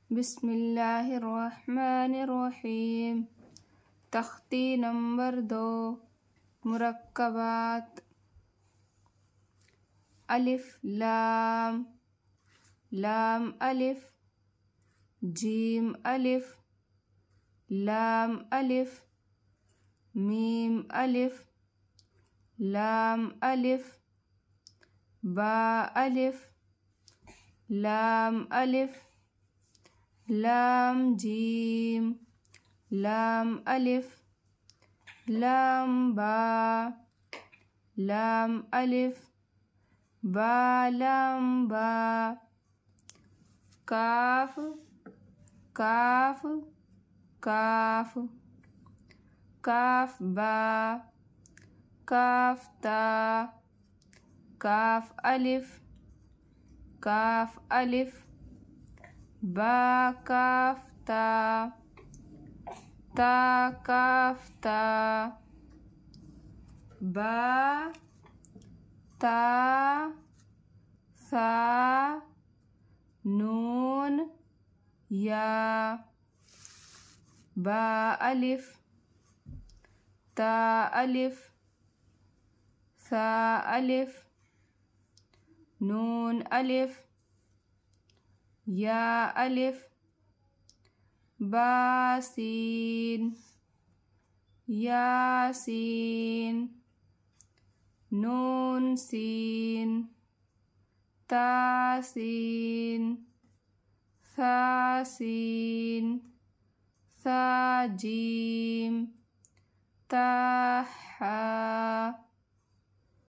बिस्मिल्लाहिर्रहमानिर्रहीम। तख्ती नंबर 2 मुरक्कबात। अलिफ लाम, लाम अलिफ, जीम अलिफ, लाम अलिफ, मीम अलिफ, लाम अलिफ, बा अलिफ, लाम अलिफ, लाम जीम, लाम अलिफ, लाम बा, लाम अलिफ, बा लाम बा, काफ, काफ, काफ, काफ बा, काफ ता, काफ अलिफ, काफ अलिफ, बा काफ ता, ता काफ ता, बा ता, सा, नून या, बा अलिफ, ता अलिफ, सा अलिफ, नून अलिफ, या अलिफ, बा सीन, यासीन, नून सीन, तासीन, सासीन, साजीम, ताहा।